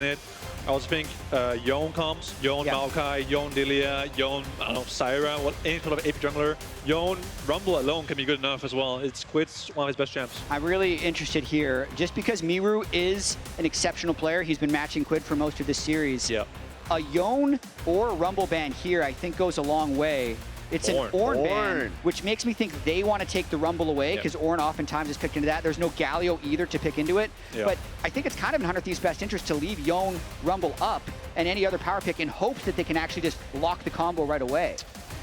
it. I also think Yone comes, Yone Maokai, Yone Lilia, Yone, I don't know, Syra, any sort of AP jungler. Yone Rumble alone can be good enough as well. It's Quid's one of his best champs. I'm really interested here, just because Mireu is an exceptional player. He's been matching Quid for most of this series. Yeah. A Yone or Rumble ban here, I think, goes a long way. It's an Ornn ban, which makes me think they want to take the Rumble away, because Ornn oftentimes is picked into that. There's no Galio either to pick into it. But I think it's kind of in 100 Thieves' best interest to leave Yone Rumble up and any other power pick in hopes that they can actually just lock the combo right away.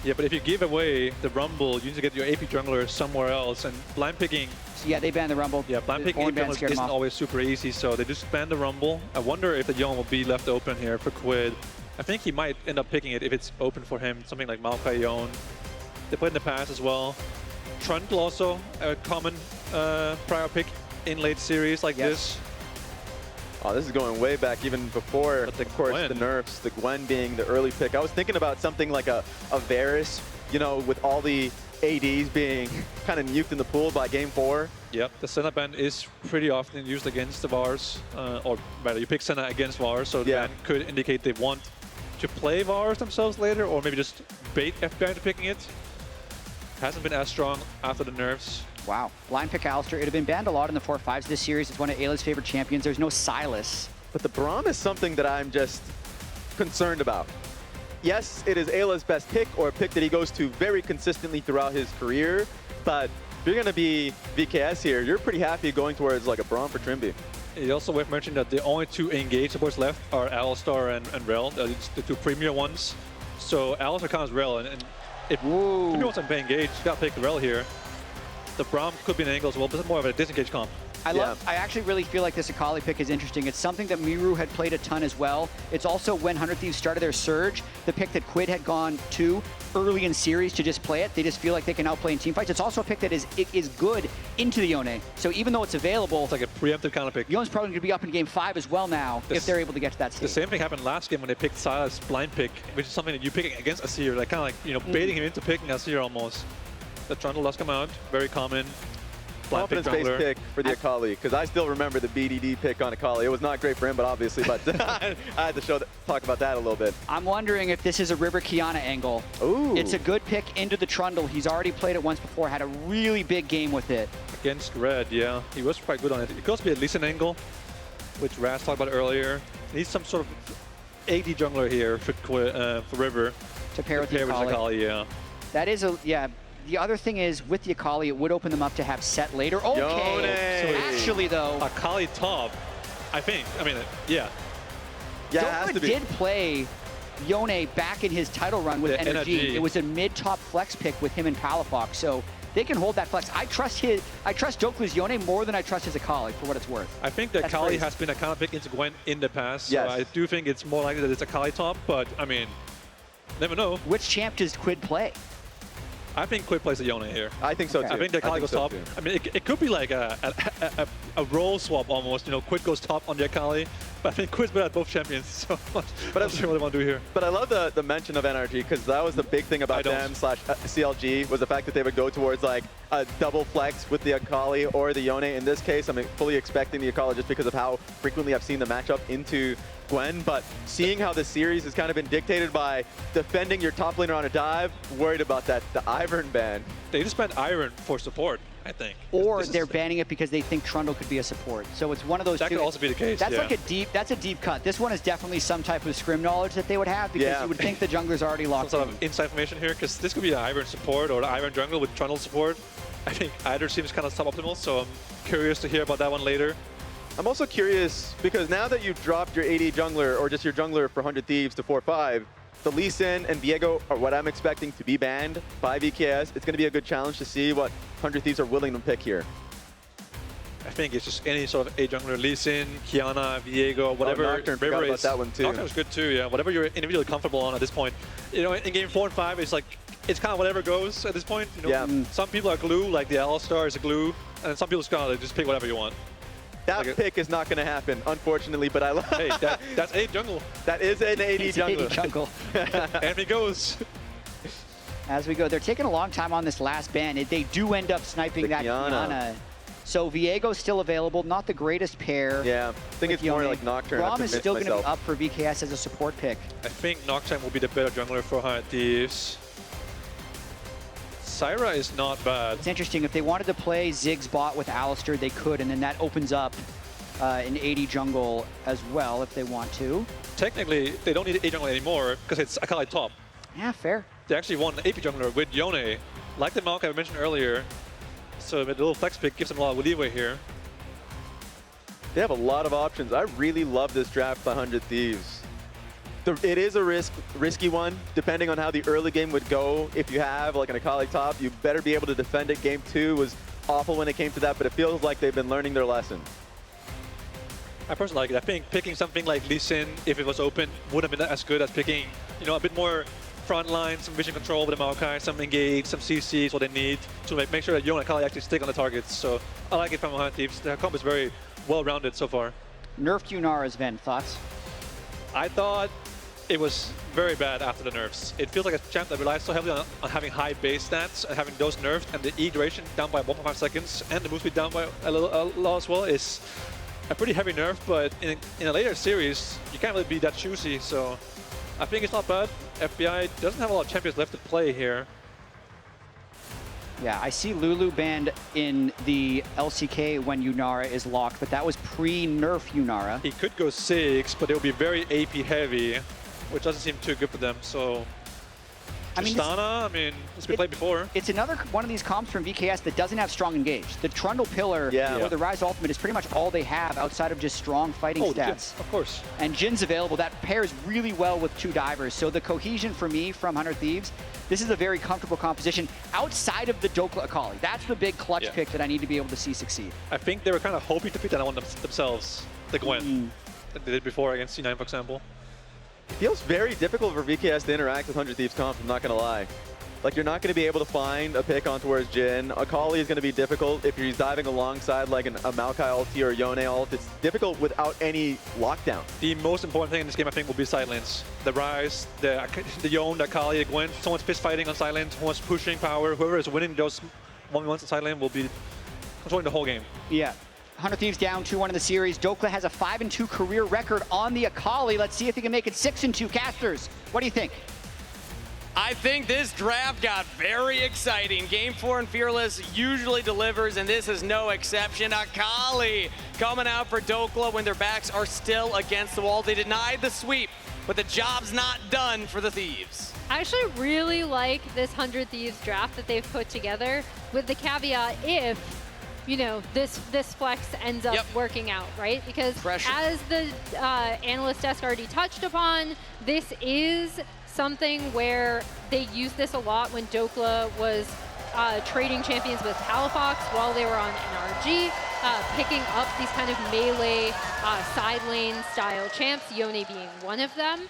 Yeah, but if you give away the Rumble, you need to get your AP jungler somewhere else. And blind picking... So yeah, they banned the Rumble. Yeah, blind picking AP junglers isn't always super easy, so they just banned the Rumble. I wonder if the Yone will be left open here for Quid. I think he might end up picking it if it's open for him, something like Maokai Yone. They played in the past as well. Trundle also a common prior pick in late series like this. Oh, this is going way back even before, of course, Gwen. the nerfs, the Gwen being the early pick. I was thinking about something like a Varus, you know, with all the ADs being kind of nuked in the pool by game 4. Yep, the Senna ban is pretty often used against the VARs, or rather, you pick Senna against VARs, so the ban could indicate they want to play VARs themselves later, or maybe just bait FBI into picking it. Hasn't been as strong after the nerfs. Wow. Blind pick Alistar. It had been banned a lot in the 4-5s this series. It's one of Eyla's favorite champions. There's no Silas. But the Braum is something that I'm just concerned about. Yes, it is Eyla's best pick, or a pick that he goes to very consistently throughout his career. But if you're going to be VKS here, you're pretty happy going towards like a Braum for Trymbi. It's also worth mentioning that the only two engaged supports left are Alistar and Rel, the two premier ones. So Alistar counts Rel, and if Trymbi wants to play engaged, you gotta pick the Rel here. The Braum could be an angle as well, but it's more of a disengage comp. I actually really feel like this Akali pick is interesting. It's something that Mireu had played a ton as well. It's also when 100 Thieves started their surge, the pick that Quid had gone to early in series to just play it. They just feel like they can outplay in teamfights. It's also a pick that is good into the Yone. So even though it's available, it's like a preemptive counter pick. Yone's probably going to be up in game 5 as well now if they're able to get to that stage. The same thing happened last game when they picked Silas blind pick, which is something that you pick against Asir, like kind of like, you know, baiting him into picking Asir almost. The Trundle does come out, very common. Confidence-based pick for the Akali, because I still remember the BDD pick on Akali. It was not great for him, but obviously, but I had to talk about that a little bit. I'm wondering if this is a River Kiana angle. Ooh. It's a good pick into the Trundle. He's already played it once before, had a really big game with it. Against Red, yeah. He was quite good on it. It could also be at least an angle, which Raz talked about earlier. Needs some sort of AD jungler here for River. To pair with the Akali. Yeah. That is a, The other thing is, with the Akali, it would open them up to have set later. Okay, Yone. Actually though... Akali top, I think. I mean, yeah. Yeah, it has to be. did play Yone back in his title run with energy. It was a mid-top flex pick with him and Palafox, so they can hold that flex. I trust Dhokla's Yone more than I trust his Akali, for what it's worth. I think that Akali has been a kind of pick into Gwen in the past, so I do think it's more likely that it's Akali top, but I mean, never know. Which champ does Quid play? I think Quid plays a Yone here. I think so too. I think the Akali goes top. I mean, it could be like a role swap almost. You know, Quid goes top on the Akali, but I think Quid's better at both champions. So but I'm not sure what they want to do here. But I love the mention of NRG, because that was the big thing about them / CLG, was the fact that they would go towards like a double flex with the Akali or the Yone. In this case, I'm fully expecting the Akali just because of how frequently I've seen the matchup into Gwen, but seeing how the series has kind of been dictated by defending your top laner on a dive, worried about that, the Ivern ban. They just banned Iron for support, I think. Or they're banning it because they think Trundle could be a support. So it's one of those two. That could also be the case, That's like a deep cut. This one is definitely some type of scrim knowledge that they would have, because you would think the jungler's already locked Some sort of inside information here, because this could be an Ivern support or the Ivern jungle with Trundle support. I think either seems kind of suboptimal, so I'm curious to hear about that one later. I'm also curious, because now that you've dropped your AD jungler, or just your jungler for 100 Thieves to 4-5, the Lee Sin and Viego are what I'm expecting to be banned by VKS. It's going to be a good challenge to see what 100 Thieves are willing to pick here. I think it's just any sort of A jungler, Lee Sin, Kiana, Viego, whatever. Nocturne, forgot about that one too. Nocturne was good too, yeah. Whatever you're individually comfortable on at this point. You know, in game 4 and 5, it's like, it's kind of whatever goes at this point. You know, some people are glue, like the Alistar is a glue, and some people just pick whatever you want. That pick is not going to happen, unfortunately, but I love Hey, that's a jungle. That is an AD jungler. AD jungle. And he goes. As we go, they're taking a long time on this last ban. They do end up sniping that Kiana. So Viego's still available, not the greatest pair. Yeah, I think it's more like Nocturne. Rom is still going to be up for VKS as a support pick. I think Nocturne will be the better jungler for 100 Thieves. Syra is not bad. It's interesting, if they wanted to play Ziggs bot with Alistar, they could, and then that opens up an AD jungle as well if they want to. Technically, they don't need an AD jungle anymore because it's Akali top. Yeah, fair. They actually won an AP jungler with Yone, like the Maokai I mentioned earlier. So the little flex pick gives them a lot of leeway here. They have a lot of options. I really love this draft by 100 Thieves. It is a risky one, depending on how the early game would go. If you have like an Akali top, you better be able to defend it. Game 2 was awful when it came to that, but it feels like they've been learning their lesson. I personally like it. I think picking something like Lee Sin, if it was open, would have been as good as picking, you know, a bit more front line, some vision control with the Maokai, some engage, some CC is what they need to make sure that Yone and Akali actually stick on the targets. So I like it from 100 Thieves. The comp is very well-rounded so far. Nerfed Yunara's Ven, thoughts? I thought it was very bad after the nerfs. It feels like a champ that relies so heavily on having high base stats and having those nerfed, and the E duration down by 1.5 seconds and the move speed down by a lot as well is a pretty heavy nerf, but in a later series, you can't really be that choosy, so I think it's not bad. FBI doesn't have a lot of champions left to play here. Yeah, I see Lulu banned in the LCK when Yunara is locked, but that was pre-nerf Yunara. He could go 6, but it will be very AP heavy, which doesn't seem too good for them, so Tristana, it's been played before. It's another one of these comps from VKS that doesn't have strong engage. The Trundle pillar or the Ryze ultimate is pretty much all they have outside of just strong fighting stats. Jhin, of course. And Jhin's available. That pairs really well with 2 divers. So the cohesion for me from 100 Thieves, this is a very comfortable composition outside of the Dhokla Akali. That's the big clutch pick that I need to be able to see succeed. I think they were kind of hoping to pick that one themselves, the Gwen, that they did before against C9, for example. It feels very difficult for VKS to interact with 100 Thieves comp, I'm not going to lie. Like, you're not going to be able to find a pick on towards Jhin. Akali is going to be difficult if he's diving alongside like a Maokai ulti or Yone ult. It's difficult without any lockdown. The most important thing in this game, I think, will be side lanes. The Ryze, the Yone, the Akali, the Gwen. Someone's fist fighting on side lane, someone's pushing power. Whoever is winning those 1v1s on side lane will be controlling the whole game. Yeah. 100 Thieves down 2-1 in the series. Dhokla has a 5-2 career record on the Akali. Let's see if he can make it 6-2. Casters, what do you think? I think this draft got very exciting. Game 4 and Fearless usually delivers, and this is no exception. Akali coming out for Dhokla when their backs are still against the wall. They denied the sweep, but the job's not done for the Thieves. I actually really like this 100 Thieves draft that they've put together, with the caveat if, you know, this flex ends up working out, right? Because as the analyst desk already touched upon, this is something where they used this a lot when Dhokla was trading champions with Palafox while they were on NRG, picking up these kind of melee side lane style champs, Yone being one of them.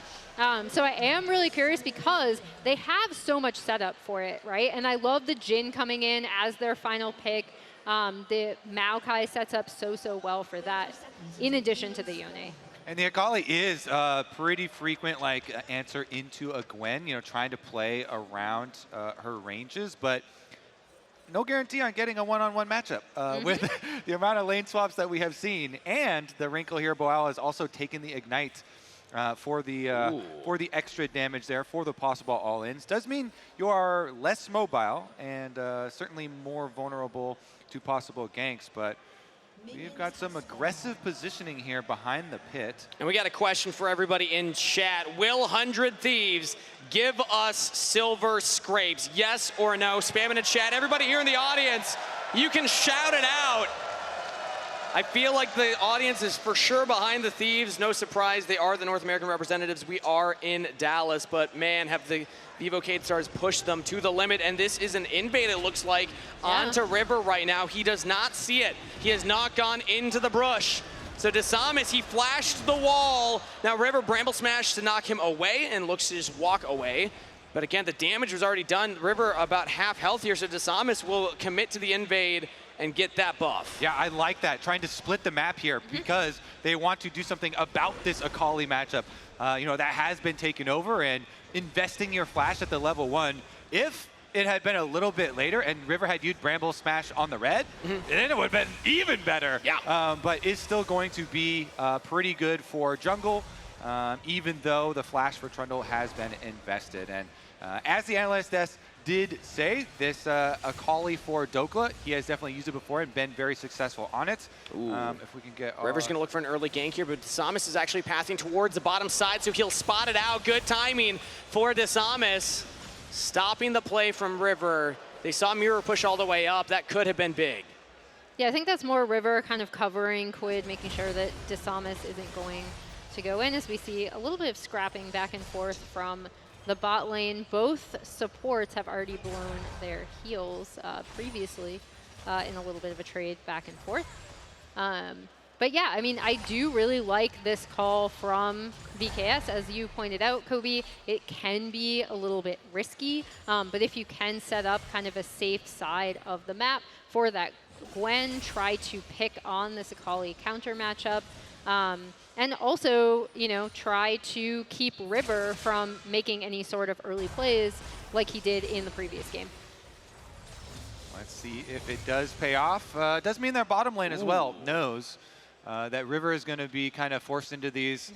So I am really curious because they have so much setup for it, right? And I love the Jhin coming in as their final pick. The Maokai sets up so well for that, in addition to the Yone. And the Akali is a pretty frequent answer into a Gwen, you know, trying to play around her ranges, but no guarantee on getting a one-on-one matchup with the amount of lane swaps that we have seen. And the wrinkle here, Boal has also taken the Ignite for the extra damage there, for the possible all-ins. Does mean you are less mobile and certainly more vulnerable to possible ganks, but we've got some aggressive positioning here behind the pit. And we got a question for everybody in chat. Will 100 Thieves give us silver scrapes? Yes or no? Spam in the chat. Everybody here in the audience, you can shout it out. I feel like the audience is for sure behind the Thieves. No surprise, they are the North American representatives. We are in Dallas, but man, have the Vivo Stars pushed them to the limit, and this is an invade, it looks like, onto River right now. He does not see it. He has not gone into the brush. So Disamis, he flashed the wall. Now River Bramble Smash to knock him away and looks to just walk away. But again, the damage was already done. River about half health here, so Disamis will commit to the invade and get that buff. Yeah, I like that. Trying to split the map here because they want to do something about this Akali matchup. You know, that has been taken over, and investing your flash at the level 1, if it had been a little bit later and River had used Bramble Smash on the red, then it would have been even better. Yeah. But it's still going to be pretty good for jungle, even though the flash for Trundle has been invested. And as the analyst desk did say, this Akali for Dhokla, he has definitely used it before and been very successful on it. If we can get River's going to look for an early gank here, but Disamis is actually pathing towards the bottom side, so he'll spot it out. Good timing for Disamis, stopping the play from River. They saw Mireu push all the way up. That could have been big. Yeah, I think that's more River kind of covering Quid, making sure that Disamis isn't going to go in, as we see a little bit of scrapping back and forth from the bot lane. Both supports have already blown their heals previously in a little bit of a trade back and forth. But yeah, I mean, I do really like this call from VKS. As you pointed out, Kobe, it can be a little bit risky, but if you can set up kind of a safe side of the map for that Gwen, try to pick on this Akali counter matchup, and also, you know, try to keep River from making any sort of early plays like he did in the previous game. Let's see if it does pay off. It does mean their bottom lane as well knows that River is going to be kind of forced into these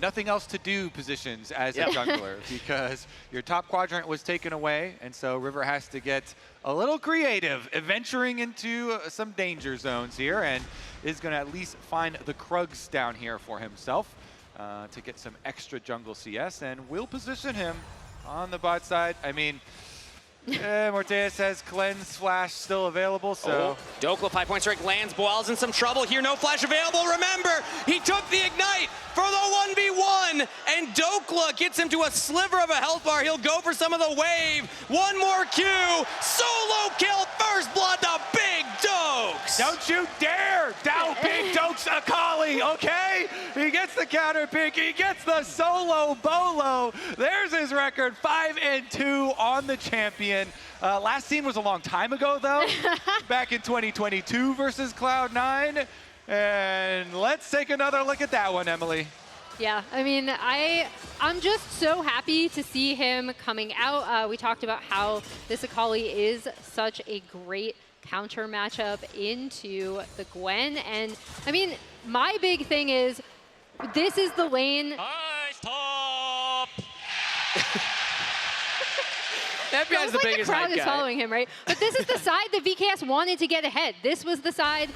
nothing else to do positions as a jungler because your top quadrant was taken away, and so River has to get a little creative, venturing into some danger zones here, and is going to at least find the Krugs down here for himself to get some extra jungle CS, and will position him on the bot side. I mean, Morttheus has Cleanse Flash still available, so... Dhokla 5 point strike lands. Boal's in some trouble here. No flash available. Remember, he took the Ignite for the 1v1, and Dhokla gets him to a sliver of a health bar. He'll go for some of the wave. One more Q. Solo kill. First blood to Big Dokes. Don't you dare doubt Big Dokes Akali, okay? He gets the counter pick. He gets the solo bolo. There's his record, 5-2 on the champion. Last seen was a long time ago, though, back in 2022 versus Cloud9. And let's take another look at that one, Emily. Yeah, I mean, I'm just so happy to see him coming out. We talked about how this Akali is such a great counter matchup into the Gwen. And, I mean, my big thing is, this is the lane... Stop! FBI is the biggest crowd is following him, right? But this is the side that VKS wanted to get ahead. This was the side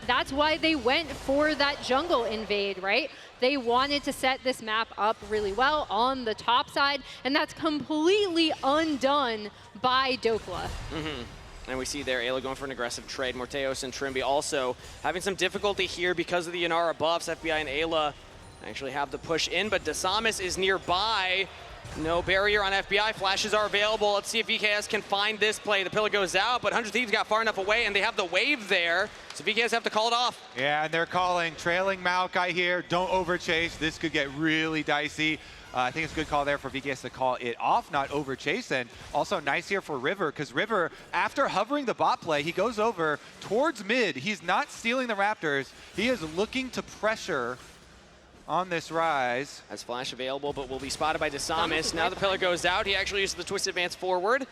that's why they went for that jungle invade, right? They wanted to set this map up really well on the top side, and that's completely undone by Dhokla. And we see there Eyla going for an aggressive trade. Morttheus and Trymbi also having some difficulty here because of the Yunara buffs. FBI and Eyla actually have the push in, but Disamis is nearby. No barrier on FBI. Flashes are available. Let's see if VKS can find this play. The pillar goes out, but 100 Thieves got far enough away, and they have the wave there. So VKS have to call it off. Yeah, and they're calling trailing Maokai here. Don't overchase. This could get really dicey. I think it's a good call there for VKS to call it off, not overchase. And also nice here for River, because River, after hovering the bot play, he goes over towards mid. He's not stealing the Raptors. He is looking to pressure on this Ryze. Has flash available, but will be spotted by Disamis. Now the pillar goes out. He actually uses the twist advance forward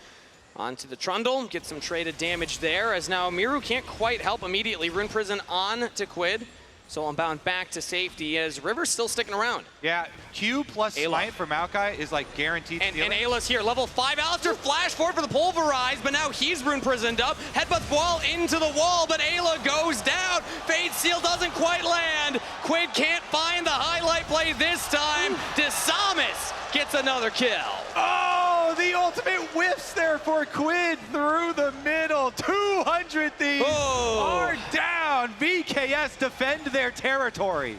onto the Trundle. Gets some traded damage there, as now Mireu can't quite help immediately. Rune Prison on to Quid. So Unbound back to safety, as River's still sticking around. Yeah, Q plus Smite for Maokai is like guaranteed stealing. And Eyla's here, level 5. Alistar flash forward for the Pulverize, but now he's Rune Prisoned up. Headbutt Boal into the wall, but Eyla goes down. Fade Seal doesn't quite land. Quid can't find the highlight play this time. Disamis gets another kill. Oh, the ultimate whiffs there for Quid through the middle. 200 Thieves are down. VKS defend their territory.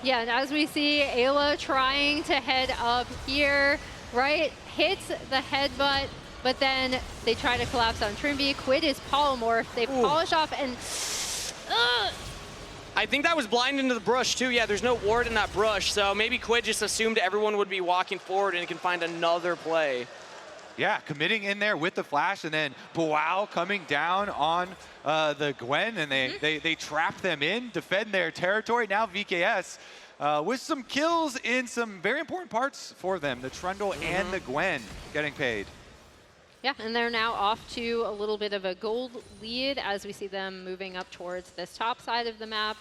Yeah, and as we see Eyla trying to head up here, right? Hits the headbutt, but then they try to collapse on Trymbi. Quid is polymorph. They polish off and... I think that was blind into the brush too. Yeah, there's no ward in that brush, so maybe Quid just assumed everyone would be walking forward and can find another play. Yeah, committing in there with the flash, and then Boal coming down on the Gwen, and they trap them in, defend their territory. Now VKS with some kills in some very important parts for them, the Trundle and the Gwen getting paid. Yeah, and they're now off to a little bit of a gold lead as we see them moving up towards this top side of the map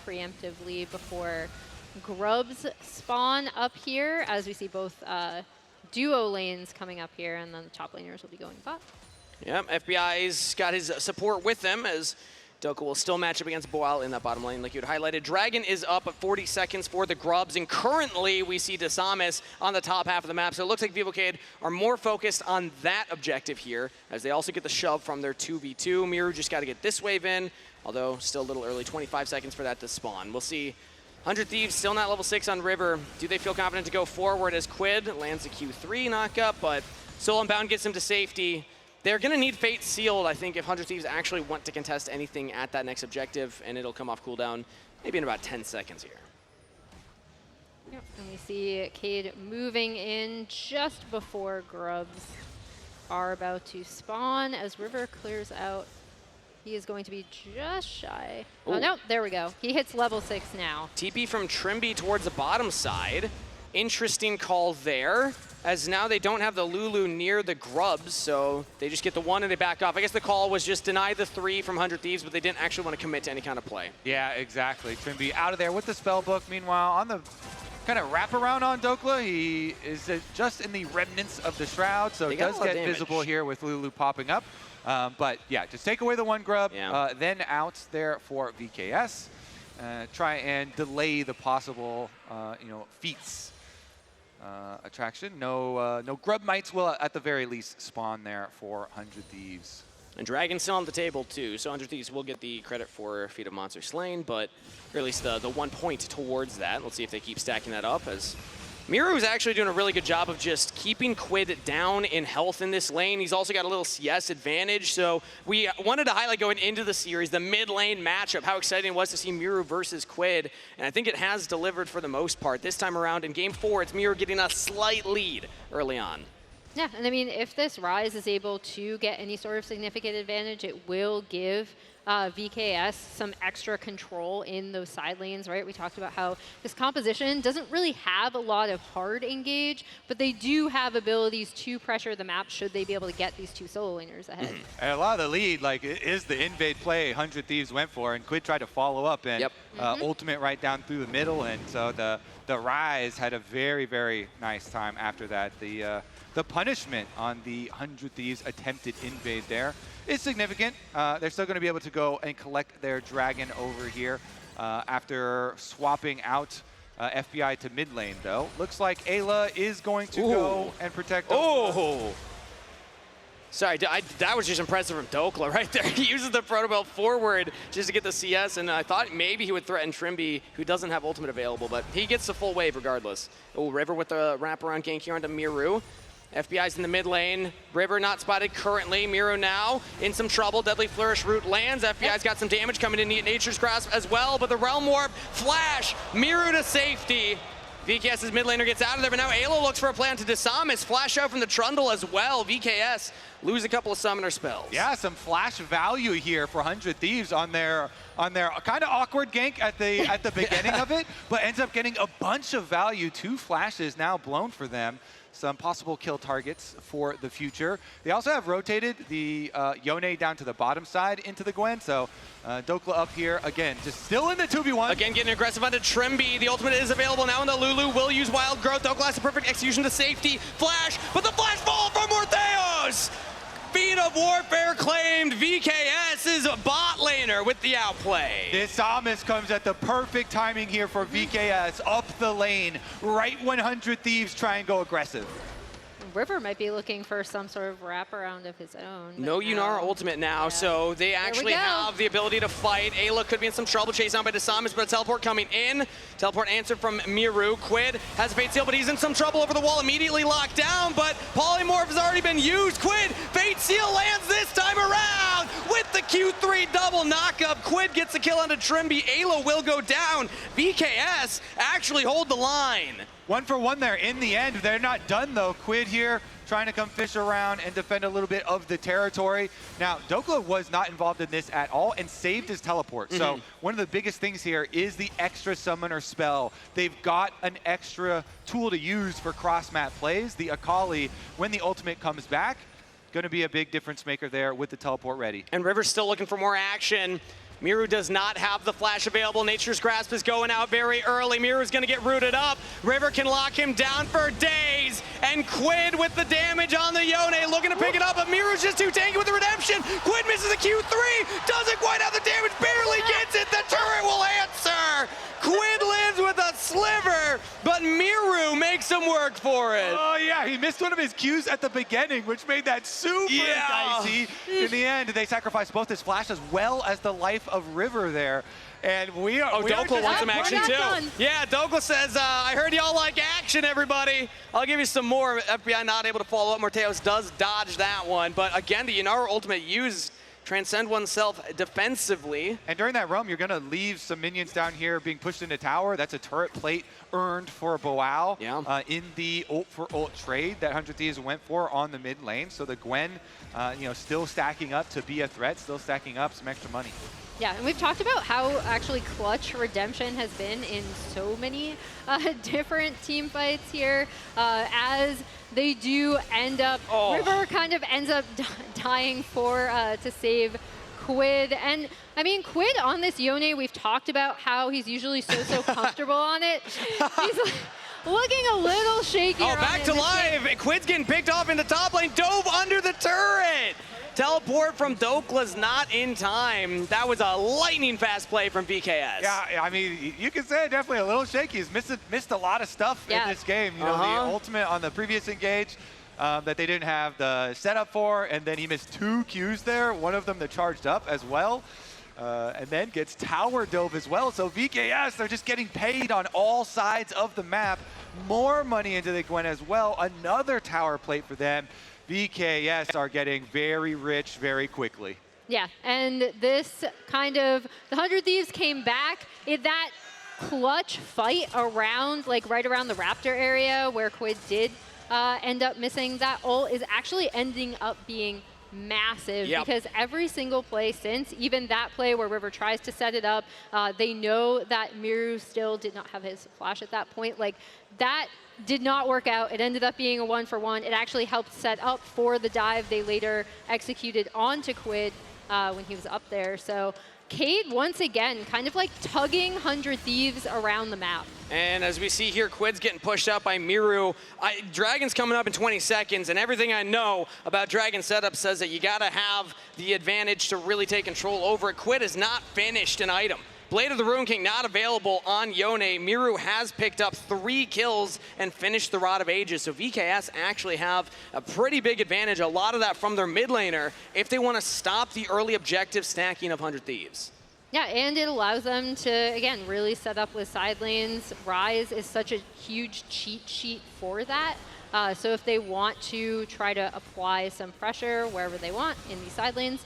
preemptively before grubs spawn up here, as we see both duo lanes coming up here, and then the top laners will be going bot. Yep, FBI's got his support with them as Dhokla will still match up against Boal in that bottom lane, like you had highlighted. Dragon is up at 40 seconds for the grubs, and currently we see Disamis on the top half of the map. So it looks like VivoCade are more focused on that objective here, as they also get the shove from their 2v2. Mireu just got to get this wave in, although still a little early, 25 seconds for that to spawn. We'll see 100 Thieves still not level 6 on River. Do they feel confident to go forward as Quid lands a Q3 knockup, but Soul Unbound gets him to safety. They're going to need Fate Sealed, I think, if 100 Thieves actually want to contest anything at that next objective, and it'll come off cooldown maybe in about 10 seconds here. Yep. And we see Cade moving in just before grubs are about to spawn as River clears out. He is going to be just shy. Ooh. Oh, no, there we go. He hits level 6 now. TP from Trymbi towards the bottom side. Interesting call there, as now they don't have the Lulu near the grubs, so they just get the 1 and they back off. I guess the call was just deny the 3 from 100 Thieves, but they didn't actually want to commit to any kind of play. Yeah, exactly. Trymbi out of there with the spell book. Meanwhile, on the kind of wraparound on Dhokla, he is just in the remnants of the shroud, so it does get visible here with Lulu popping up. But yeah, just take away the 1 grub, then out there for VKS. Try and delay the possible, feats. Attraction. No grub mites will at the very least spawn there for 100 Thieves. And Dragon's still on the table too, so 100 Thieves will get the credit for Feat of Monster Slain, but or at least the 1 point towards that. Let's see if they keep stacking that up, as Mireu is actually doing a really good job of just keeping Quid down in health in this lane. He's also got a little CS advantage, so we wanted to highlight going into the series, the mid lane matchup, how exciting it was to see Mireu versus Quid, and I think it has delivered for the most part. This time around in Game 4, it's Mireu getting a slight lead early on. Yeah, and I mean, if this Ryze is able to get any sort of significant advantage, it will give VKS some extra control in those side lanes, right? We talked about how this composition doesn't really have a lot of hard engage, but they do have abilities to pressure the map should they be able to get these 2 solo laners ahead. And a lot of the lead, is the invade play 100 Thieves went for, and Quid tried to follow up and ultimate right down through the middle, and so the Ryze had a very, very nice time after that. The punishment on the 100 Thieves attempted invade there is significant. They're still going to be able to go and collect their dragon over here after swapping out FBI to mid lane, though. Looks like Eyla is going to go and protect. Oh! Sorry, that was just impressive from Dhokla right there. He uses the Proto Belt forward just to get the CS, and I thought maybe he would threaten Trymbi, who doesn't have ultimate available, but he gets the full wave regardless. Oh, River with the wraparound gank here onto Mireu. FBI's in the mid lane. River not spotted currently. Mireu now in some trouble. Deadly Flourish route lands. FBI's got some damage coming in Nature's Grasp as well, but the Realm Warp, Flash, Mireu to safety. VKS's mid laner gets out of there, but now Eyla looks for a plan to Disamis. Flash out from the Trundle as well. VKS lose a couple of summoner spells. Yeah, some flash value here for 100 Thieves on their kind of awkward gank at the beginning of it, but ends up getting a bunch of value. 2 flashes now blown for them. Some possible kill targets for the future. They also have rotated the Yone down to the bottom side into the Gwen, so Dhokla up here, again, just still in the 2v1. Again, getting aggressive onto Trymbi. The ultimate is available now in the Lulu. Will use Wild Growth. Dhokla has a perfect execution to safety. Flash, but the flash fall from Morttheus! Feat of Warfare claimed. VKS's bot laner with the outplay. Disamis comes at the perfect timing here for VKS up the lane, right when 100 Thieves try and go aggressive. River might be looking for some sort of wraparound of his own. No Yunara ultimate now, so they actually have the ability to fight. Eyla could be in some trouble, chased down by Disamis, but a teleport coming in. Teleport answered from Mireu. Quid has Fate Seal, but he's in some trouble over the wall, immediately locked down, but Polymorph has already been used. Quid, Fate Seal lands this time around with the Q3 double knockup. Quid gets a kill onto Trymbi. Eyla will go down. VKS actually hold the line. 1 for 1 there in the end. They're not done though. Quid here trying to come fish around and defend a little bit of the territory. Now, Dhokla was not involved in this at all and saved his teleport. So one of the biggest things here is the extra summoner spell. They've got an extra tool to use for cross-map plays. The Akali, when the ultimate comes back, going to be a big difference maker there with the teleport ready. And River's still looking for more action. Mireu does not have the flash available. Nature's Grasp is going out very early. Mireu's going to get rooted up. River can lock him down for days. And Quid with the damage on the Yone, looking to pick it up, but Mireu's just too tanky with the redemption. Quid misses the Q3, doesn't quite have the damage, barely gets it. The turret will answer. Quid lives with a sliver, but Mireu makes him work for it. Oh yeah, he missed one of his Qs at the beginning, which made that super dicey. In the end, they sacrificed both his flash as well as the life of River there. And we are. Dhokla wants some action too. Yeah, Dhokla says, I heard y'all like action, everybody. I'll give you some more. FBI not able to follow up. Morttheus does dodge that one. But again, the Yunara ultimate used. Transcend oneself defensively. And during that roam, you're going to leave some minions down here being pushed into tower. That's a turret plate earned for Boal in the ult for ult trade that 100 Thieves went for on the mid lane. So the Gwen, still stacking up to be a threat, still stacking up some extra money. Yeah, and we've talked about how actually clutch redemption has been in so many different team fights here. As they do end up, River kind of ends up dying for to save Quid. And I mean, Quid on this Yone, we've talked about how he's usually so comfortable on it. He's looking a little shaky. Oh, back to live. Quid's getting picked off in the top lane, dove under the turret. Teleport from Dhokla's not in time. That was a lightning fast play from VKS. Yeah, I mean, you can say definitely a little shaky. He's missed a lot of stuff in this game. You know, the ultimate on the previous engage that they didn't have the setup for, and then he missed 2 Qs there, one of them that charged up as well. And then gets tower dove as well. So VKS, they're just getting paid on all sides of the map. More money into the Gwen as well. Another tower plate for them. VKS are getting very rich very quickly. Yeah, and this kind of, the 100 Thieves came back in that clutch fight around, like right around the Raptor area where Quid did end up missing that ult is actually ending up being massive because every single play since, even that play where River tries to set it up, they know that Mireu still did not have his flash at that point. Like that did not work out. It ended up being a 1-for-1. It actually helped set up for the dive they later executed onto Quid when he was up there. So Cade, once again, kind of like tugging 100 Thieves around the map. And as we see here, Quid's getting pushed out by Mireu. Dragon's coming up in 20 seconds, and everything I know about Dragon setup says that you gotta have the advantage to really take control over it. Quid has not finished an item. Blade of the Ruin King not available on Yone. Mireu has picked up 3 kills and finished the Rod of Ages. So VKS actually have a pretty big advantage, a lot of that from their mid laner, if they want to stop the early objective stacking of 100 Thieves. Yeah, and it allows them to, again, really set up with side lanes. Ryze is such a huge cheat sheet for that. So if they want to try to apply some pressure wherever they want in these side lanes,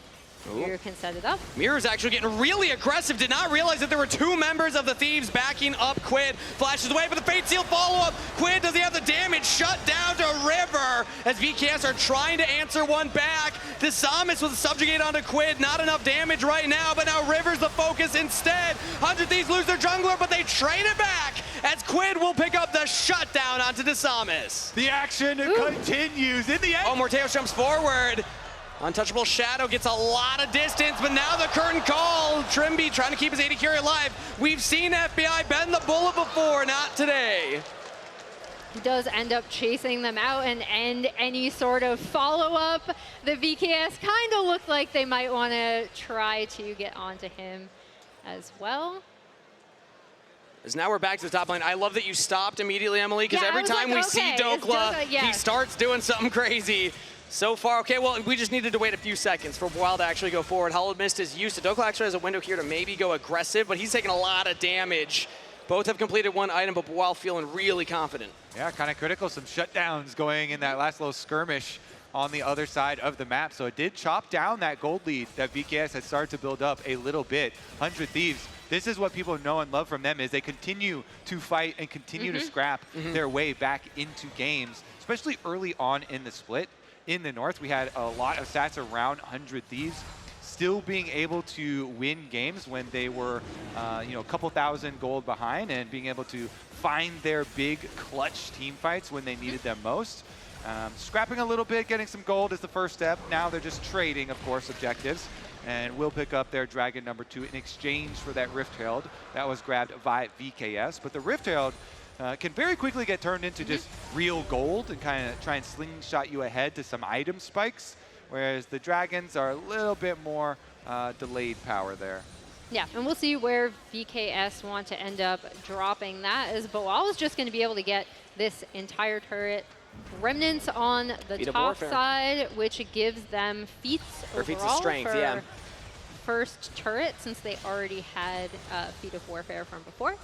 Mireu can set it up. Mireu's actually getting really aggressive. Did not realize that there were 2 members of the Thieves backing up Quid. Flashes away, but the Fate Seal follow-up. Quid, does he have the damage? Shut down to River as VKS are trying to answer one back. Disamis was subjugated onto Quid. Not enough damage right now, but now River's the focus instead. 100 Thieves lose their jungler, but they trade it back as Quid will pick up the shutdown onto Disamis. The action continues in the end. Oh, Morttheus jumps forward. Untouchable Shadow gets a lot of distance, but now the curtain call. Trymbi trying to keep his AD carry alive. We've seen FBI bend the bullet before, not today. He does end up chasing them out and end any sort of follow-up. The VKS kind of looked like they might want to try to get onto him as well. As now we're back to the top line. I love that you stopped immediately, Emily, because every time we see Dhokla, he starts doing something crazy. So far, okay, well, we just needed to wait a few seconds for Boal to actually go forward. Hollow Mist is used to. Dhokla actually has a window here to maybe go aggressive, but he's taking a lot of damage. Both have completed one item, but Boal feeling really confident. Yeah, kind of critical. Some shutdowns going in that last little skirmish on the other side of the map. So it did chop down that gold lead that VKS had started to build up a little bit. 100 Thieves, this is what people know and love from them, is they continue to fight and continue to scrap their way back into games, especially early on in the split. In the North, we had a lot of stats around 100 Thieves still being able to win games when they were, a couple thousand gold behind and being able to find their big clutch team fights when they needed them most. Scrapping a little bit, getting some gold is the first step. Now they're just trading, of course, objectives. And will pick up their Dragon number 2 in exchange for that Rift Herald that was grabbed by VKS. But the Rift Herald can very quickly get turned into just real gold and kind of try and slingshot you ahead to some item spikes, whereas the Dragons are a little bit more delayed power there. Yeah, and we'll see where VKS want to end up dropping that, as Boal is just going to be able to get this entire turret. Remnants on the top side, which gives them feats overall of strength, for first turret, since they already had Feat of Warfare from before.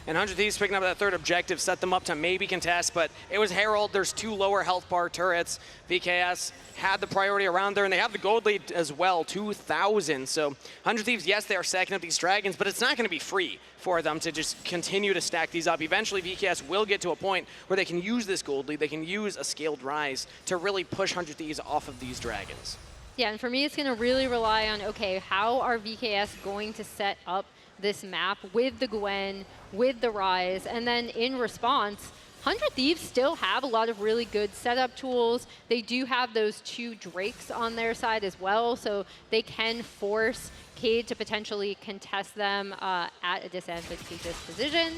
And 100 Thieves picking up that third objective, set them up to maybe contest, but it was Herald. There's 2 lower health bar turrets. VKS had the priority around there, and they have the gold lead as well, 2,000. So 100 Thieves, yes, they are stacking up these dragons, but it's not going to be free for them to just continue to stack these up. Eventually, VKS will get to a point where they can use this gold lead, they can use a scaled Ryze to really push 100 Thieves off of these dragons. Yeah, and for me, it's going to really rely on, okay, how are VKS going to set up this map with the Gwen, with the Ryze, and then in response, 100 Thieves still have a lot of really good setup tools. They do have those 2 Drakes on their side as well, so they can force Cade to potentially contest them at a disadvantageous position.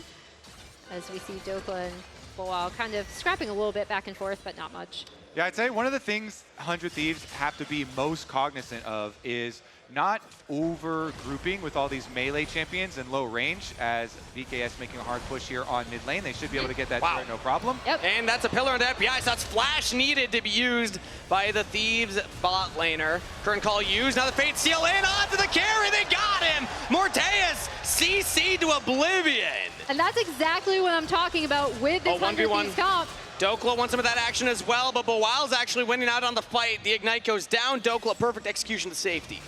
As we see Dhokla and Boal kind of scrapping a little bit back and forth, but not much. Yeah, I'd say one of the things 100 Thieves have to be most cognizant of is not over grouping with all these melee champions in low range, as VKS making a hard push here on mid lane. They should be able to get that turret no problem. Yep. And that's a pillar on the FBI, so that's flash needed to be used by the Thieves bot laner. Current call used, now the Fate Seal in onto the carry, they got him! Morttheus CC'd to oblivion. And that's exactly what I'm talking about with this 100 Thieves comp. Dhokla wants some of that action as well, but Boal's actually winning out on the fight. The Ignite goes down, Dhokla, perfect execution to safety.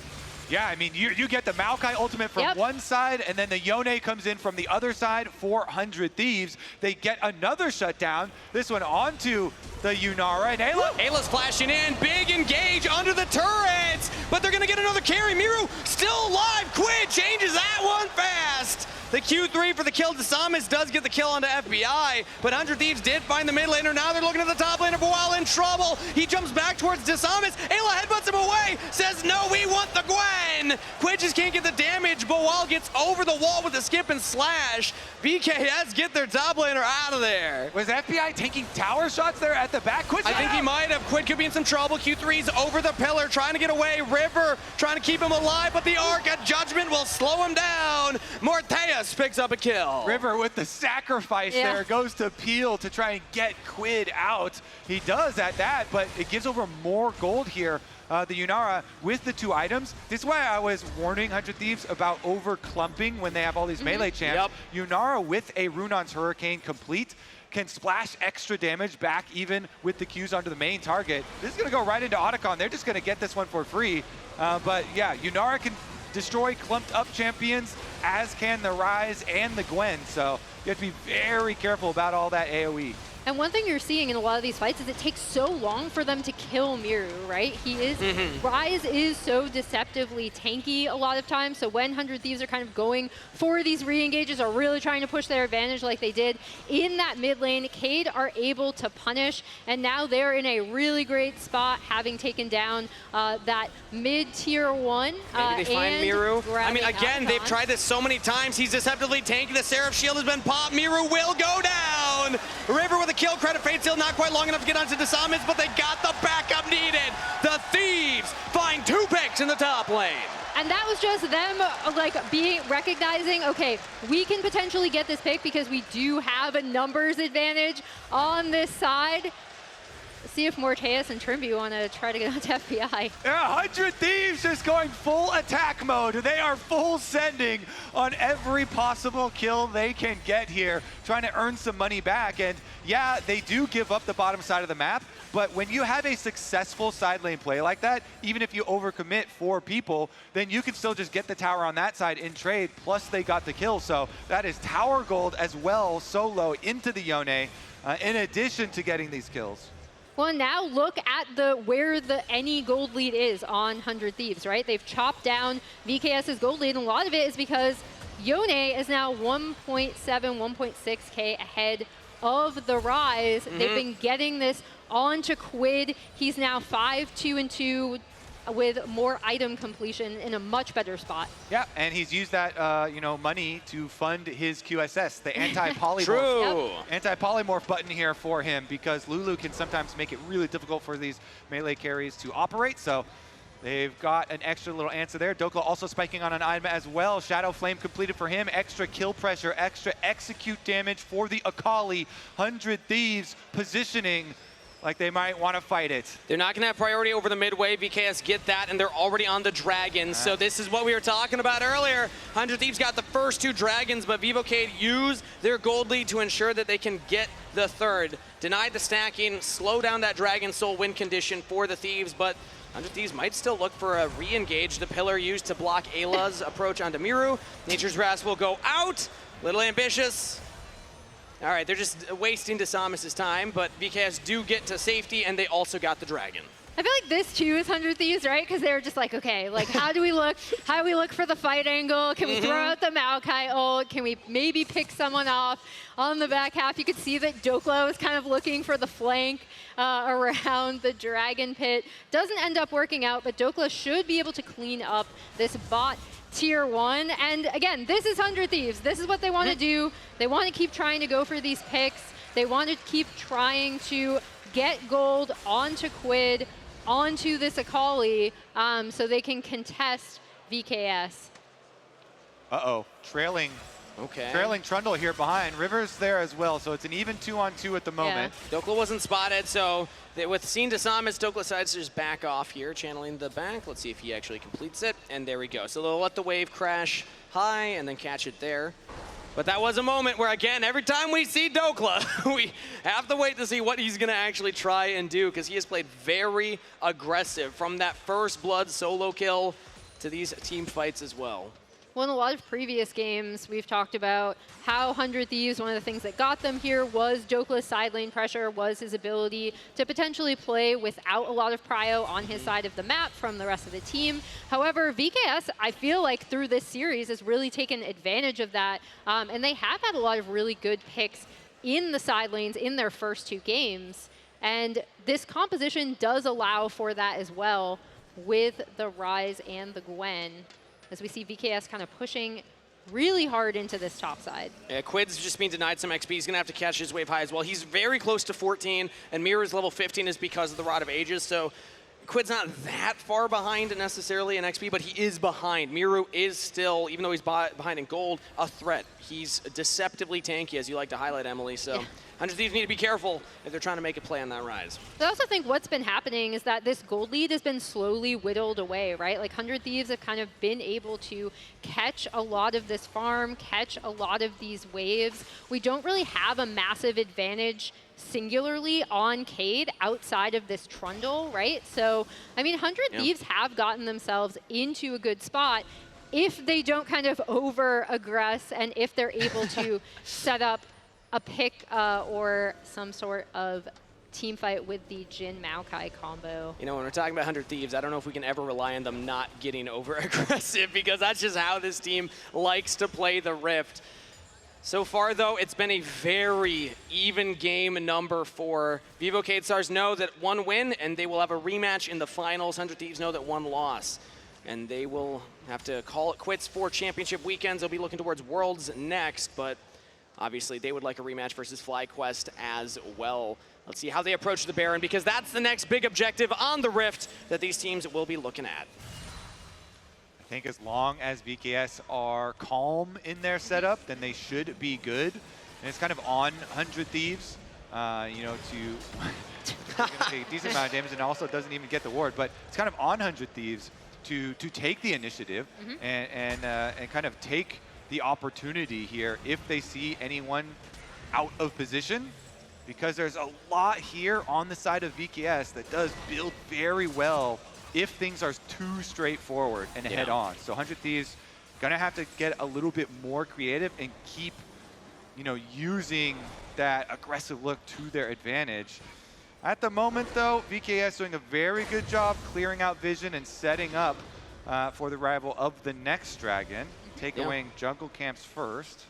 Yeah, I mean, you get the Maokai ultimate from one side, and then the Yone comes in from the other side, 400 Thieves. They get another shutdown, this one onto the Yunara, and Eyla's flashing in, big engage under the turrets, but they're gonna get another carry. Mireu still alive, Quid changes that one fast. The Q3 for the kill. Disamis does get the kill onto FBI, but 100 Thieves did find the mid laner. Now they're looking at the top laner. Boal in trouble. He jumps back towards Disamis. Eyla headbutts him away, says, no, we want the Gwen. Quid just can't get the damage. Boal gets over the wall with the skip and slash. VKS get their top laner out of there. Was FBI taking tower shots there at the back? I think he might have. Quid could be in some trouble. Q3's over the pillar, trying to get away. River trying to keep him alive, but the Arc at Judgment will slow him down. Morttheus picks up a kill. River with the sacrifice there goes to Peel to try and get Quid out. He does at that, but it gives over more gold here. The Yunara with the 2 items. This is why I was warning 100 Thieves about over clumping when they have all these melee champs. Yunara with a Runon's Hurricane complete can splash extra damage back even with the Qs onto the main target. This is going to go right into Otacon. They're just going to get this one for free. But yeah, Yunara can destroy clumped up champions, as can the Ryze and the Gwen. So you have to be very careful about all that AoE. And one thing you're seeing in a lot of these fights is it takes so long for them to kill Mireu, right? He is, Ryze is so deceptively tanky a lot of times, so when 100 Thieves are kind of going for these re-engages or really trying to push their advantage like they did in that mid lane, Cade are able to punish, and now they're in a really great spot, having taken down that mid-tier 1. Maybe they find Mireu. I mean, again, Otacon. they've tried this so many times. He's deceptively tanky. The Seraph shield has been popped. Mireu will go down. River with a kill credit. Fate Seal not quite long enough to get onto Disamis, but they got the backup needed. The Thieves find 2 picks in the top lane. And that was just them like recognizing, okay, we can potentially get this pick because we do have a numbers advantage on this side. See if Morttheus and Trymbi want to try to get onto FBI. Yeah, 100 Thieves just going full attack mode. They are full sending on every possible kill they can get here, trying to earn some money back. And yeah, they do give up the bottom side of the map, but when you have a successful side lane play like that, even if you overcommit 4 people, then you can still just get the tower on that side in trade, plus they got the kill. So that is tower gold as well, solo into the Yone, in addition to getting these kills. Well, now look at where any gold lead is on 100 Thieves, right? They've chopped down VKS's gold lead, and a lot of it is because Yone is now 1.7, 1.6K ahead of the Ryze. They've been getting this onto Quid. He's now 5-2-2 with more item completion in a much better spot. Yeah, and he's used that you know, money to fund his QSS, the anti-polymorph. True. Anti-polymorph button here for him, because Lulu can sometimes make it really difficult for these melee carries to operate. So they've got an extra little answer there. Dhokla also spiking on an item as well. Shadow Flame completed for him. Extra kill pressure, extra execute damage for the Akali. 100 Thieves positioning like they might want to fight it. They're not going to have priority over the midway. VKS get that, and they're already on the dragons. So this is what we were talking about earlier. 100 Thieves got the first 2 dragons, but Vivocade used their gold lead to ensure that they can get the third. Denied the stacking, slow down that Dragon Soul win condition for the Thieves, but 100 Thieves might still look for a re-engage. The pillar used to block Eyla's approach onto Mireu. Nature's Wrath will go out. Little ambitious. All right, they're just wasting Disamis' time, but VKS do get to safety, and they also got the dragon. I feel like this too is 100 Thieves, right? Because they were just like, okay, like how do we look? How do we look for the fight angle? Can we throw out the Maokai ult? Can we maybe pick someone off on the back half? You could see that Dhokla was kind of looking for the flank around the dragon pit. Doesn't end up working out, but Dhokla should be able to clean up this bot tier 1. And again, this is 100 Thieves. This is what they want to do. They want to keep trying to go for these picks. They want to keep trying to get gold onto Quid, onto this Akali, so they can contest VKS. Uh-oh, trailing Trundle here behind. River's there as well, so it's an even 2-on-2 at the moment. Yeah. Dhokla wasn't spotted, so with seeing Disamis, Dhokla decides to just back off here, channeling the back. Let's see if he actually completes it, and there we go. So they'll let the wave crash high and then catch it there. But that was a moment where, again, every time we see Dhokla, we have to wait to see what he's going to actually try and do, because he has played very aggressive from that first blood solo kill to these team fights as well. Well, in a lot of previous games, we've talked about how 100 Thieves, one of the things that got them here was Dhokla's side lane pressure, was his ability to potentially play without a lot of prio on his side of the map from the rest of the team. However, VKS, I feel like through this series, has really taken advantage of that, and they have had a lot of really good picks in the side lanes in their first 2 games. And this composition does allow for that as well with the Ryze and the Gwen, as we see VKS kind of pushing really hard into this top side. Yeah, Quid's just being denied some XP. He's going to have to catch his wave high as well. He's very close to 14, and Mireu's level 15 is because of the Rod of Ages, so Quid's not that far behind necessarily in XP, but he is behind. Mireu is still, even though he's behind in gold, a threat. He's deceptively tanky, as you like to highlight, Emily, so 100 Thieves need to be careful if they're trying to make a play on that Ryze. I also think what's been happening is that this gold lead has been slowly whittled away, right? Like 100 Thieves have kind of been able to catch a lot of this farm, catch a lot of these waves. We don't really have a massive advantage singularly on Cade outside of this Trundle, right? So, I mean, 100 Thieves have gotten themselves into a good spot if they don't kind of over-aggress and if they're able to set up a pick or some sort of team fight with the Jhin Maokai combo. You know, when we're talking about 100 Thieves, I don't know if we can ever rely on them not getting over-aggressive, because that's just how this team likes to play the Rift. So far, though, it's been a very even game number for Vivocade. Stars know that 1 win, and they will have a rematch in the finals. 100 Thieves know that 1 loss. And they will have to call it quits for championship weekends. They'll be looking towards Worlds next, but obviously they would like a rematch versus FlyQuest as well. Let's see how they approach the Baron, because that's the next big objective on the Rift that these teams will be looking at. I think as long as VKS are calm in their setup, then they should be good. And it's kind of on 100 Thieves, you know, to take a decent amount of damage, and also doesn't even get the ward. But it's kind of on 100 Thieves to take the initiative and kind of take the opportunity here if they see anyone out of position, because there's a lot here on the side of VKS that does build very well if things are too straightforward and head on. So 100 Thieves gonna have to get a little bit more creative and keep, you know, using that aggressive look to their advantage. At the moment, though, VKS doing a very good job clearing out vision and setting up for the arrival of the next dragon, away jungle camps first.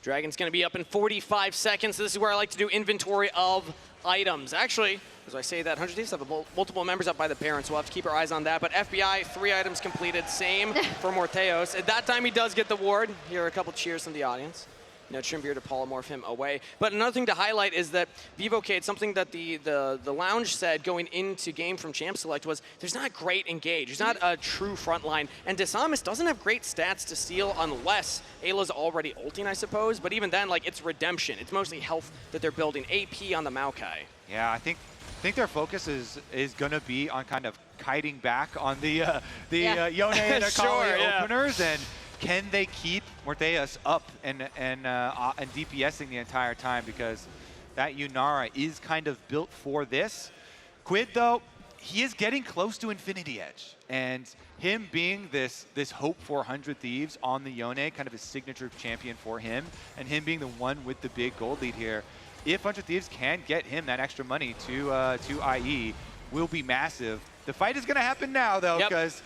Dragon's going to be up in 45 seconds. This is where I like to do inventory of items. Actually, as I say that, 100 Thieves have multiple members up by the parents, so we'll have to keep our eyes on that. But FBI, 3 items completed. Same for Morttheus. At that time, he does get the ward. Here are a couple cheers from the audience. No Trymbi to polymorph him away. But another thing to highlight is that VivoCade, something that the lounge said going into game from Champ Select was there's not great engage. There's not a true front line. And Disamis doesn't have great stats to steal unless Eyla's already ulting, I suppose. But even then, like, it's redemption. It's mostly health that they're building. AP on the Maokai. Yeah, I think their focus is going to be on kind of kiting back on the Yone and Akali openers, and can they keep Morttheus up and DPSing the entire time, because that Yunara is kind of built for this. Quid, though, he is getting close to Infinity Edge, and him being this hope for 100 Thieves on the Yone, kind of a signature champion for him, and him being the one with the big gold lead here, if 100 Thieves can get him that extra money to IE, will be massive. The fight is going to happen now, though, because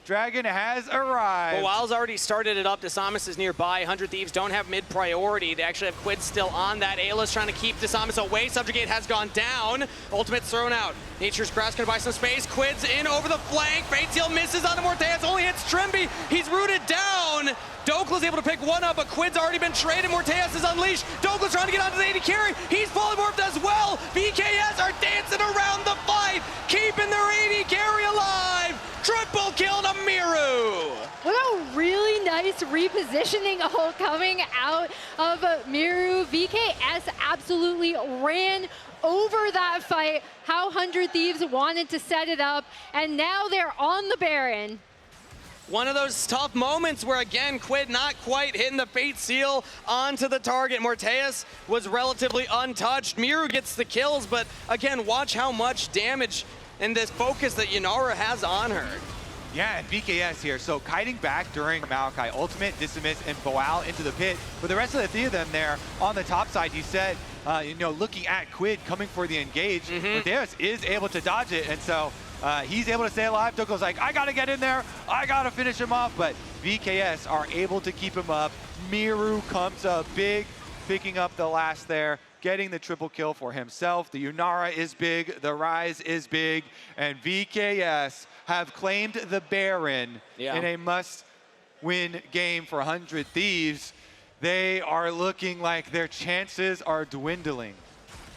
Dragon has arrived. Boal's already started it up. Disamis is nearby. 100 Thieves don't have mid priority. They actually have Quid still on that. Eyla's trying to keep Disamis away. Subjugate has gone down. Ultimate's thrown out. Nature's Grass gonna buy some space. Quid's in over the flank. Fate Seal misses onto Morttheus. Only hits Trymbi. He's rooted down. Dhokla's able to pick one up, but Quid's already been traded. Morttheus is unleashed. Dhokla's trying to get onto the AD carry. He's polymorphed as well. VKS are dancing around the fight, keeping their AD carry alive. Triple kill to Mireu. What a really nice repositioning all coming out of Mireu. VKS absolutely ran over that fight, how 100 Thieves wanted to set it up, and now they're on the Baron. One of those tough moments where, again, Quid not quite hitting the Fate Seal onto the target. Morttheus was relatively untouched. Mireu gets the kills, but again, watch how much damage and this focus that Yunara has on her. Yeah, and VKS here. So kiting back during Maokai ultimate, Disamis, and Boal into the pit. But the rest of the 3 of them there on the top side, you said, looking at Quid coming for the engage, Morttheus is able to dodge it, and so he's able to stay alive. Dhokla's like, I gotta get in there, I gotta finish him off, but VKS are able to keep him up. Mireu comes up big, picking up the last there, getting the triple kill for himself. The Yunara is big, the Ryze is big, and VKS have claimed the Baron in a must-win game for 100 Thieves. They are looking like their chances are dwindling.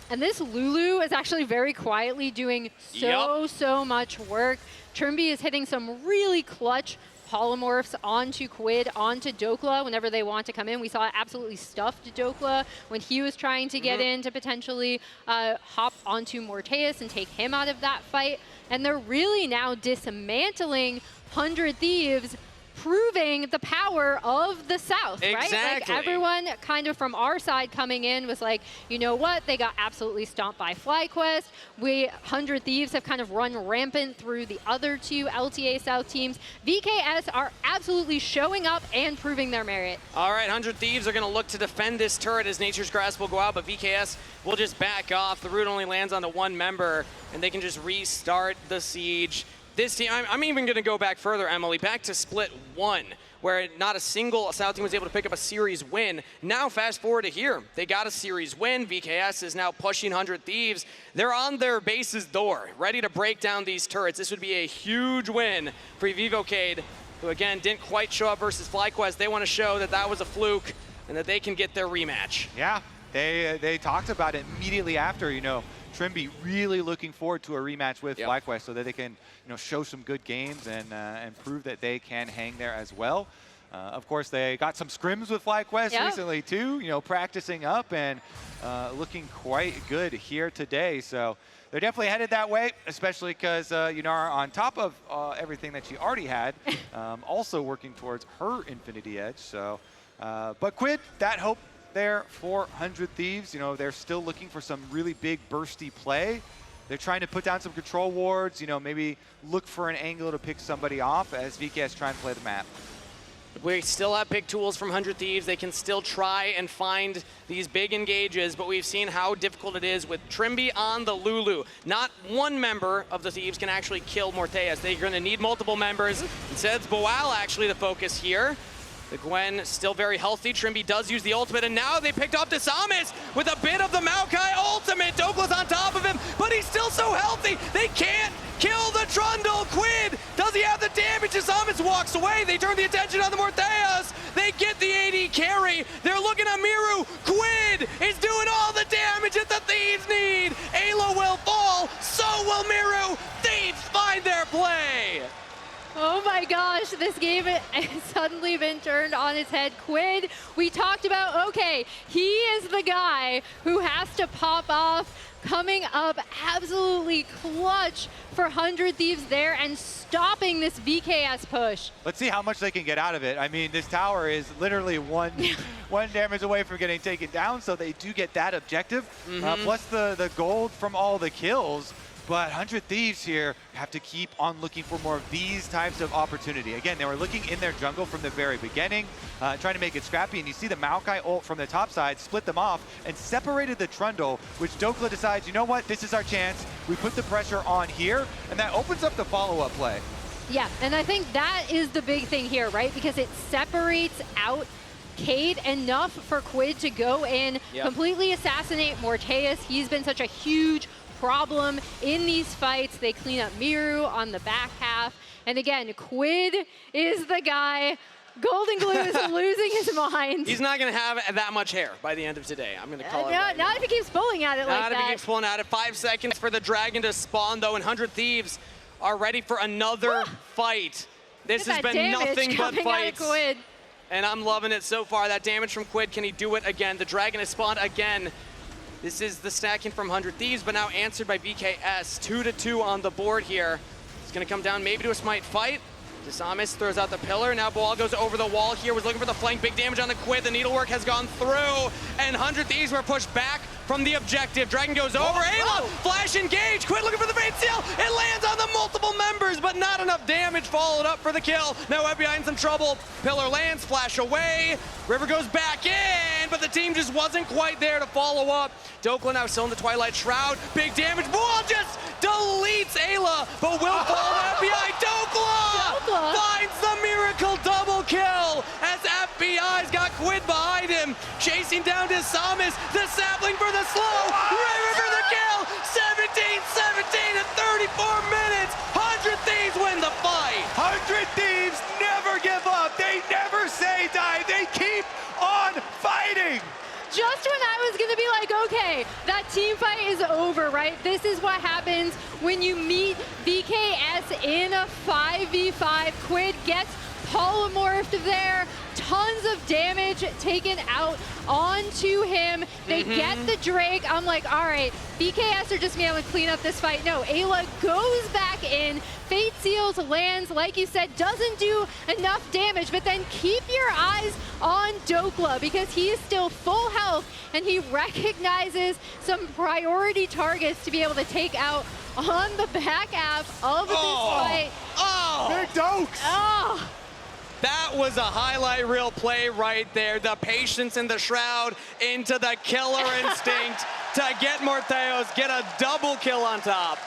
And this Lulu is actually very quietly doing so much work. Trymbi is hitting some really clutch polymorphs onto Quid, onto Dhokla whenever they want to come in. We saw absolutely stuffed Dhokla when he was trying to get in to potentially hop onto Morttheus and take him out of that fight. And they're really now dismantling 100 Thieves, proving the power of the South, right? Like everyone kind of from our side coming in was like, you know what? They got absolutely stomped by FlyQuest. 100 Thieves have kind of run rampant through the other 2 LTA South teams. VKS are absolutely showing up and proving their merit. All right, 100 Thieves are going to look to defend this turret as Nature's Grasp will go out, but VKS will just back off. The root only lands on the 1 member, and they can just restart the siege. This team, I'm even going to go back further, Emily, back to Split 1, where not a single South team was able to pick up a series win. Now fast forward to here. They got a series win. VKS is now pushing 100 Thieves. They're on their base's door, ready to break down these turrets. This would be a huge win for VivoCade, who again didn't quite show up versus FlyQuest. They want to show that that was a fluke and that they can get their rematch. Yeah, they talked about it immediately after, Trymbi really looking forward to a rematch with FlyQuest so that they can, show some good games and prove that they can hang there as well. Of course, they got some scrims with FlyQuest recently too, practicing up and looking quite good here today. So they're definitely headed that way, especially because Yunara, on top of everything that she already had, also working towards her Infinity Edge. So, but Quid, that hope there for 100 Thieves. They're still looking for some really big bursty play. They're trying to put down some control wards, maybe look for an angle to pick somebody off as VKS try and play the map. We still have big tools from 100 Thieves. They can still try and find these big engages, but we've seen how difficult it is with Trymbi on the Lulu. Not one member of the Thieves can actually kill Morttheus. They're going to need multiple members. Instead, it's Boal actually the focus here. The Gwen still very healthy. Trymbi does use the ultimate, and now they picked off Disamis with a bit of the Maokai ultimate. Dhokla's on top of him, but he's still so healthy. They can't kill the Trundle. Quid, does he have the damage? Disamis walks away. They turn the attention on the Morttheus. They get the AD carry. They're looking at Mireu. Quid is doing all the damage that the Thieves need. Eyla will fall, so will Mireu. Thieves find their play. Oh my gosh, this game has suddenly been turned on its head. Quid, we talked about, okay, he is the guy who has to pop off, coming up absolutely clutch for 100 Thieves there and stopping this VKS push. Let's see how much they can get out of it. I mean, this tower is literally one damage away from getting taken down, so they do get that objective, plus the gold from all the kills. But 100 Thieves here have to keep on looking for more of these types of opportunity. Again, they were looking in their jungle from the very beginning, trying to make it scrappy. And you see the Maokai ult from the top side, split them off, and separated the Trundle, which Dhokla decides, you know what, this is our chance. We put the pressure on here, and that opens up the follow-up play. Yeah, and I think that is the big thing here, right? Because it separates out Cade enough for Quid to go in, completely assassinate Morttheus. He's been such a huge problem in these fights. They clean up Mireu on the back half. And again, Quid is the guy. Golden Glue is losing his mind. He's not going to have that much hair by the end of today. I'm going to call it right Not if he keeps pulling at it like that. Not if he keeps pulling at it. 5 seconds for the Dragon to spawn, though, and 100 Thieves are ready for another fight. This has been nothing but fights. And I'm loving it so far. That damage from Quid, can he do it again? The Dragon has spawned again. This is the stacking from 100 Thieves, but now answered by VKS. 2-2 on the board here. It's going to come down maybe to a smite fight. Disamis throws out the pillar. Now Boal goes over the wall here. Was looking for the flank. Big damage on the Quid. The needlework has gone through. And 100 Thieves were pushed back from the objective. Dragon goes over. Eyla, flash engage. Quid looking for the bait seal. It lands on the multiple members, but not enough damage followed up for the kill. Now FBI in some trouble. Pillar lands, flash away. River goes back in, but the team just wasn't quite there to follow up. Dhokla now still in the Twilight Shroud. Big damage. Boal just deletes Eyla, but will fall to FBI. Dhokla finds the miracle double kill as FBI's got Quid behind him. Chasing down Disamis. The sapling for the slow. River for the kill. 17-17 at 34 minutes. 100 Thieves win the fight. 100 Thieves never give up. They never say die. They keep on fighting. Just when I was going to be like, okay, that team fight is over, right? This is what happens when you meet VKS in a 5v5. Quid gets polymorphed there. Tons of damage taken out onto him. They get the Drake. I'm like, all right, VKS are just going to be able to clean up this fight. No, Eyla goes back in. Fate Seals lands, like you said, doesn't do enough damage, but then keep your eyes on Dhokla because he is still full health and he recognizes some priority targets to be able to take out on the back half of this fight. They're dokes. That was a highlight reel play right there. The patience in the Shroud into the killer instinct to get Morttheus, get a double kill on top.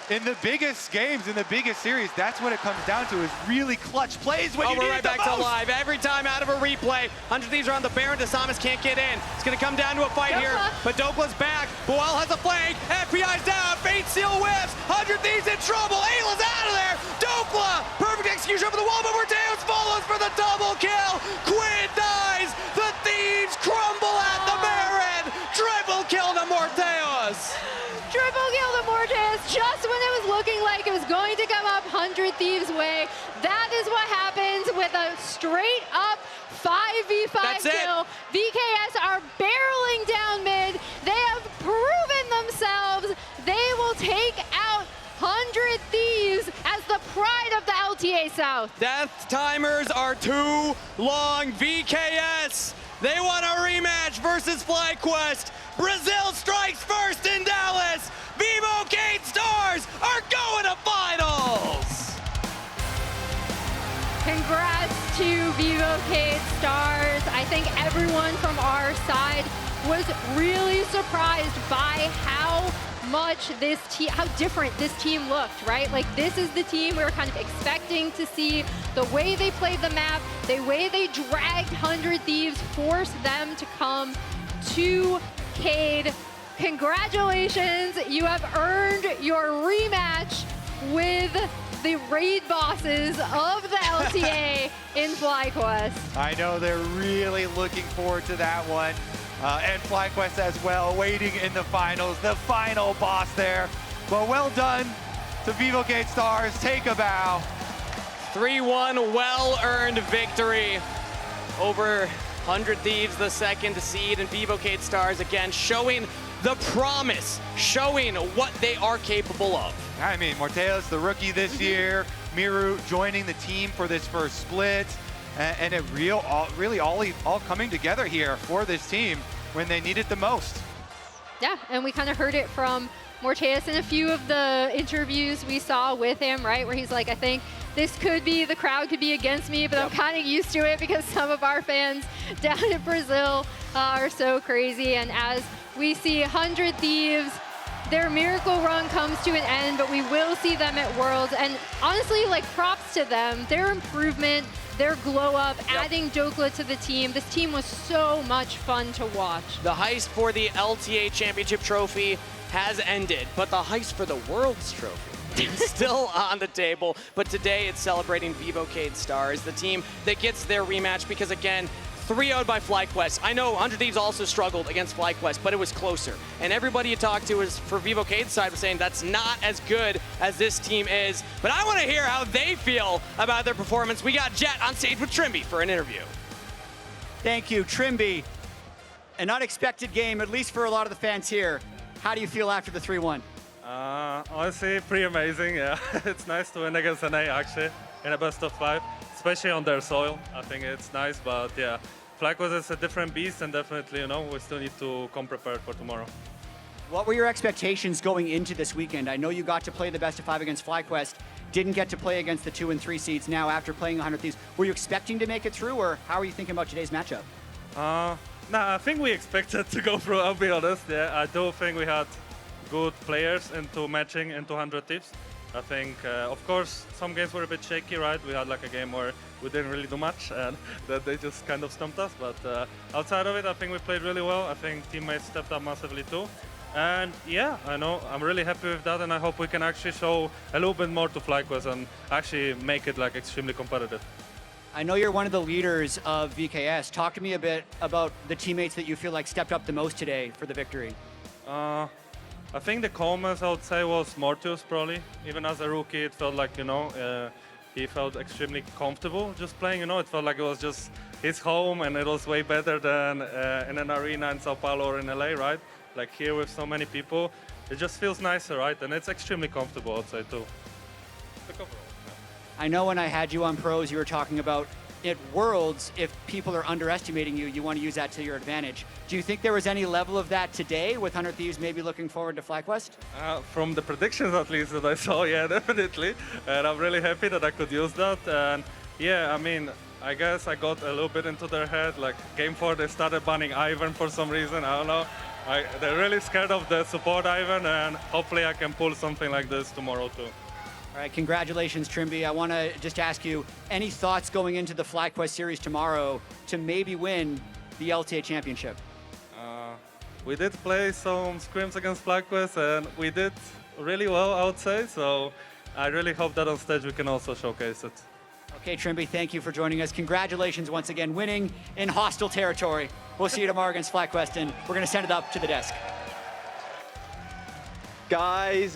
In the biggest games, in the biggest series, that's what it comes down to, is really clutch plays when you need we're it right back to live. Every time out of a replay, 100 Thieves are on the Baron. Disamis can't get in. It's going to come down to a fight here, but Dhokla's back. Boal has a flank. FBI's down. Fate Seal whiffs. 100 Thieves in trouble. Eyla's out of there. Dhokla, perfect execution over the wall, but Morttheus follows for the double kill. Quid dies. The Thieves crumble at the Baron. Triple kill to Morttheus. Triple kill to Morttheus just when it was looking like it was going to come up 100 Thieves' way. That is what happens with a straight up 5v5 kill. VKS are barreling down mid. They have proven themselves. They will take out 100 Thieves as the pride of the LTA South. Death timers are too long. VKS, they want a rematch versus FlyQuest. Brazil strikes first in Dallas. Vivo Cade Stars are going to finals. Congrats to Vivo Cade Stars. I think everyone from our side was really surprised by how how different this team looked, right? Like, this is the team we were kind of expecting to see. The way they played the map, the way they dragged 100 Thieves, forced them to come to Cade. Congratulations, you have earned your rematch with the raid bosses of the LTA in FlyQuest. I know they're really looking forward to that one. And FlyQuest as well, waiting in the finals, the final boss there. But well done to VivoGate Stars, take a bow. 3-1, well-earned victory over 100 Thieves, the second seed, and VivoGate Stars again showing the promise, showing what they are capable of. I mean, Morttheus, the rookie this year, Mireu joining the team for this first split, and it really all coming together here for this team when they need it the most. Yeah, and we kind of heard it from Morttheus in a few of the interviews we saw with him, right, where he's like, I think this could be, the crowd could be against me, but I'm kind of used to it because some of our fans down in Brazil are so crazy. And as we see 100 Thieves, their miracle run comes to an end, but we will see them at Worlds. And honestly, like, props to them, their improvement, their glow up, adding Dhokla to the team. This team was so much fun to watch. The heist for the LTA Championship Trophy has ended, but the heist for the Worlds Trophy is still on the table. But today it's celebrating VivoGate Stars, the team that gets their rematch because, again, 3-0'd by FlyQuest. I know 100 Thieves also struggled against FlyQuest, but it was closer. And everybody you talked to is for VivoGate's side was saying that's not as good as this team is. But I want to hear how they feel about their performance. We got Jet on stage with Trymbi for an interview. Thank you, Trymbi. An unexpected game, at least for a lot of the fans here. How do you feel after the 3-1? Honestly, pretty amazing, yeah. It's nice to win against NA, actually, in a best-of-5, especially on their soil. I think it's nice, but yeah, FlyQuest is a different beast, and definitely, you know, we still need to come prepared for tomorrow. What were your expectations going into this weekend? I know you got to play the best-of-5 against FlyQuest, didn't get to play against the 2 and 3 seeds now after playing 100 Thieves. Were you expecting to make it through, or how are you thinking about today's matchup? Nah, I think we expected to go through, I'll be honest. Yeah, I do think we had good players into matching into 100 Thieves. I think, of course, some games were a bit shaky, right? We had like a game where we didn't really do much and that they just kind of stumped us. But outside of it, I think we played really well. I think teammates stepped up massively too. And yeah, I know, I'm really happy with that, and I hope we can actually show a little bit more to FlyQuest and actually make it like extremely competitive. I know you're one of the leaders of VKS. Talk to me a bit about the teammates that you feel like stepped up the most today for the victory. I think the calmest, I would say, was Morttheus, probably. Even as a rookie, it felt like, you know, he felt extremely comfortable just playing, you know. It felt like it was just his home, and it was way better than in an arena in Sao Paulo or in LA, right? Like here with so many people, it just feels nicer, right? And it's extremely comfortable, I'd say, too. I know when I had you on Pros, you were talking about at Worlds, if people are underestimating you, you want to use that to your advantage. Do you think there was any level of that today with 100 Thieves maybe looking forward to FlyQuest? From the predictions, at least, that I saw, yeah, definitely. And I'm really happy that I could use that. And yeah, I mean, I guess I got a little bit into their head. Like game 4, they started banning Ivan for some reason. I don't know. They're really scared of the support Ivan, and hopefully I can pull something like this tomorrow too. All right, congratulations, Trymbi. I want to just ask you, any thoughts going into the FlyQuest series tomorrow to maybe win the LTA championship? We did play some scrims against FlyQuest, and we did really well, I would say. So I really hope that on stage we can also showcase it. Okay, Trymbi, thank you for joining us. Congratulations once again, winning in hostile territory. We'll see you tomorrow against FlyQuest, and we're going to send it up to the desk. Guys.